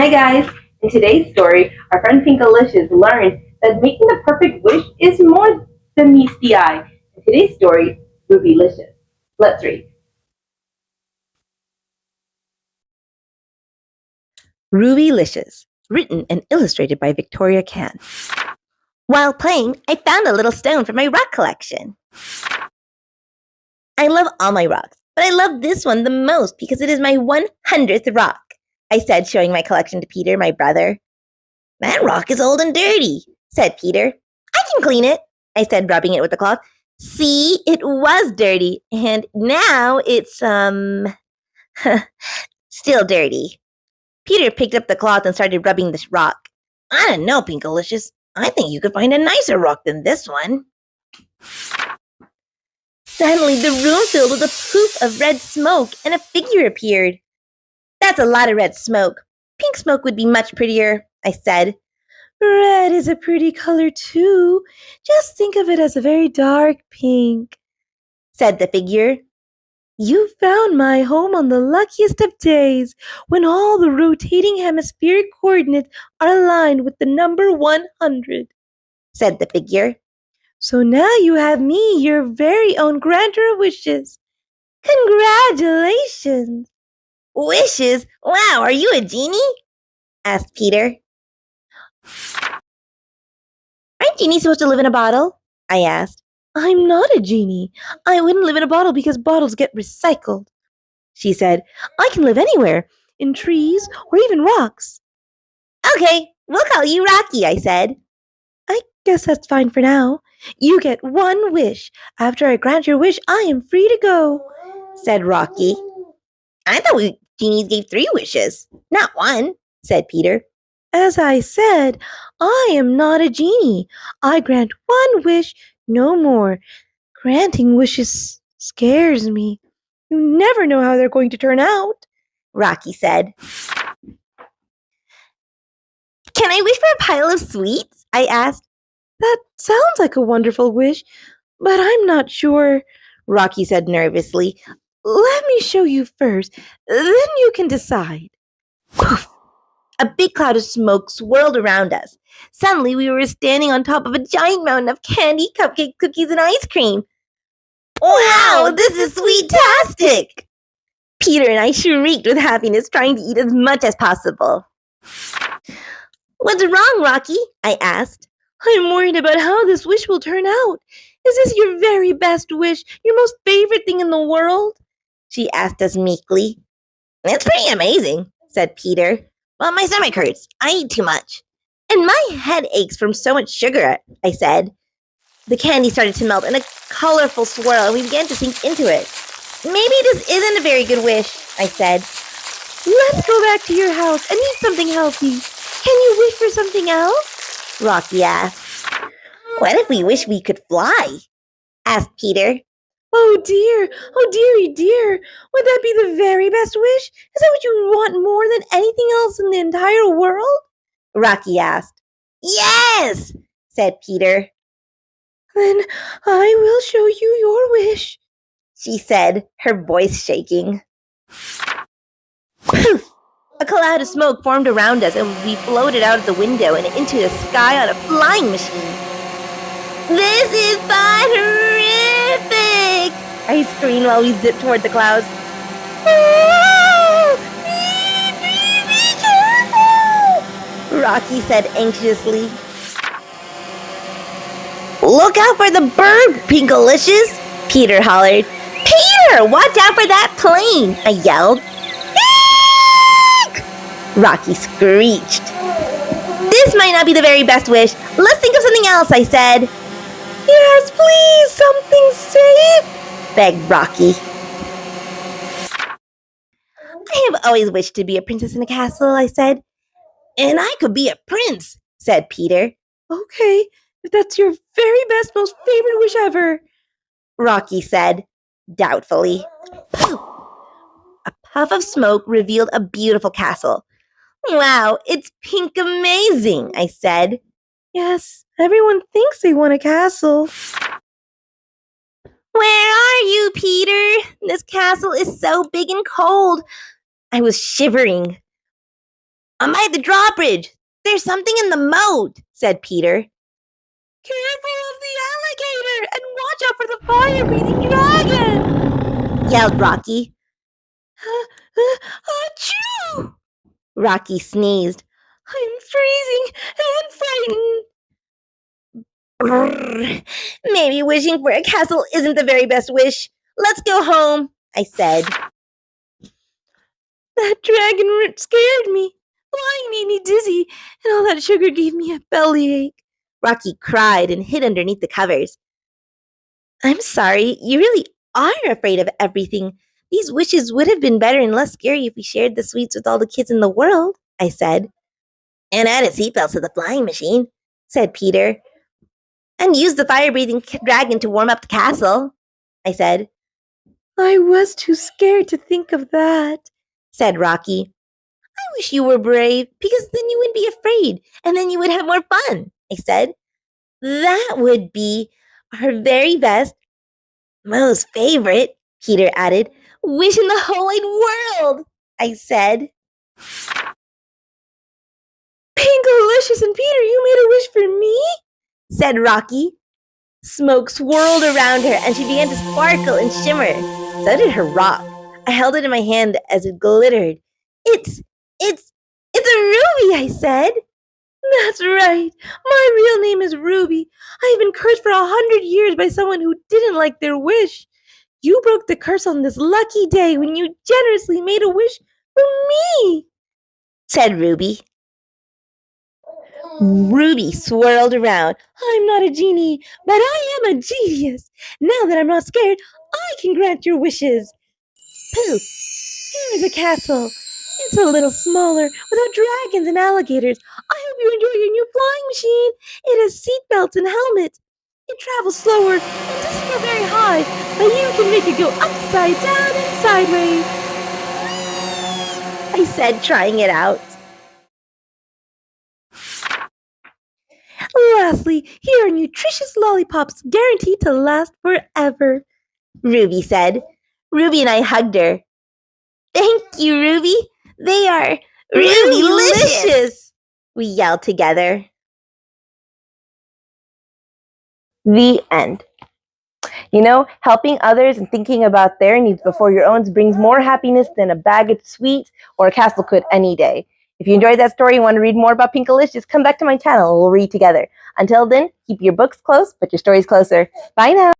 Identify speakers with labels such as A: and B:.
A: Hi guys! In today's story, our friend Pinkalicious learned that making the perfect wish is more than meets the eye. In today's story, Rubylicious. Let's read.
B: Rubylicious, written and illustrated by Victoria Kann. While playing, I found a little stone from my rock collection. I love all my rocks, but I love this one the most because it is my 100th rock, I said, showing my collection to Peter, my brother. That rock is old and dirty, said Peter. I can clean it, I said, rubbing it with the cloth. See, it was dirty, and now it's, still dirty. Peter picked up the cloth and started rubbing this rock. I don't know, Pinkalicious. I think you could find a nicer rock than this one. Suddenly, the room filled with a poof of red smoke, and a figure appeared. That's a lot of red smoke. Pink smoke would be much prettier, I said. Red is a pretty color, too. Just think of it as a very dark pink, said the figure. You found my home on the luckiest of days, when all the rotating hemispheric coordinates are aligned with the number 100, said the figure. So now you have me, your very own granter of wishes. Congratulations! Wishes? Wow, are you a genie? Asked Peter. Aren't genies supposed to live in a bottle? I asked. I'm not a genie. I wouldn't live in a bottle because bottles get recycled, she said. I can live anywhere, in trees or even rocks. Okay, we'll call you Rocky, I said. I guess that's fine for now. You get one wish. After I grant your wish, I am free to go, said Rocky. I thought genies gave 3 wishes, not 1, said Peter. As I said, I am not a genie. I grant 1 wish, no more. Granting wishes scares me. You never know how they're going to turn out, Rocky said. Can I wish for a pile of sweets? I asked. That sounds like a wonderful wish, but I'm not sure, Rocky said nervously. Let me show you first, then you can decide. Poof! A big cloud of smoke swirled around us. Suddenly, we were standing on top of a giant mountain of candy, cupcake, cookies, and ice cream. Wow, this is sweet-tastic! Peter and I shrieked with happiness, trying to eat as much as possible. What's wrong, Rocky? I asked. I'm worried about how this wish will turn out. Is this your very best wish, your most favorite thing in the world? She asked us meekly. It's pretty amazing, said Peter. Well, my stomach hurts. I eat too much. And my head aches from so much sugar, I said. The candy started to melt in a colorful swirl, and we began to sink into it. Maybe this isn't a very good wish, I said. Let's go back to your house and eat something healthy. Can you wish for something else? Rocky asked. What if we wish we could fly? Asked Peter. Oh dearie dear, would that be the very best wish? Is that what you want more than anything else in the entire world? Rocky asked. Yes, said Peter. Then I will show you your wish, she said, her voice shaking. Poof! A cloud of smoke formed around us, and we floated out of the window and into the sky on a flying machine. This is terrific! I screamed while we zipped toward the clouds. Oh, be careful! Rocky said anxiously. Look out for the bird, Pinkalicious! Peter hollered. Peter, watch out for that plane! I yelled. Eek! Rocky screeched. This might not be the very best wish. Let's think of something else, I said. Yes, please, something safe, begged Rocky. I have always wished to be a princess in a castle, I said. And I could be a prince, said Peter. Okay, if that's your very best, most favorite wish ever, Rocky said, doubtfully. Poof! A puff of smoke revealed a beautiful castle. Wow, it's pink amazing, I said. Yes, everyone thinks they want a castle. Where are you, Peter? This castle is so big and cold. I was shivering. I'm by the drawbridge. There's something in the moat, said Peter. Careful of the alligator and watch out for the fire-breathing dragon, yelled Rocky. Achoo! Rocky sneezed. I'm freezing and frightened. Maybe wishing for a castle isn't the very best wish. Let's go home, I said. That dragon root scared me. Flying made me dizzy, and all that sugar gave me a bellyache. Rocky cried and hid underneath the covers. I'm sorry, you really are afraid of everything. These wishes would have been better and less scary if we shared the sweets with all the kids in the world, I said. And added seatbelts to the flying machine, said Peter. And used the fire-breathing dragon to warm up the castle, I said. I was too scared to think of that, said Rocky. I wish you were brave, because then you wouldn't be afraid, and then you would have more fun, I said. That would be our very best, most favorite, Peter added, wish in the whole wide world, I said. Pinkalicious and Peter, you made a wish for me? Said Rocky. Smoke swirled around her, and she began to sparkle and shimmer. So did her rock. I held it in my hand as it glittered. It's a ruby, I said. That's right. My real name is Ruby. I've been cursed for 100 years by someone who didn't like their wish. You broke the curse on this lucky day when you generously made a wish for me, said Ruby. Ruby swirled around. I'm not a genie, but I am a genius. Now that I'm not scared, I can grant your wishes. Poof! Here's a castle. It's a little smaller, without dragons and alligators. I hope you enjoy your new flying machine. It has seatbelts and helmets. It travels slower and doesn't go very high, but you can make it go upside down and sideways, I said, trying it out. Lastly, here are nutritious lollipops guaranteed to last forever, Ruby said. Ruby and I hugged her. Thank you, Ruby. They are Rubylicious, we yelled together.
A: The end. You know, helping others and thinking about their needs before your own brings more happiness than a bag of sweets or a castle could any day. If you enjoyed that story and want to read more about Pinkalicious, come back to my channel and we'll read together. Until then, keep your books close, but your stories closer. Bye now.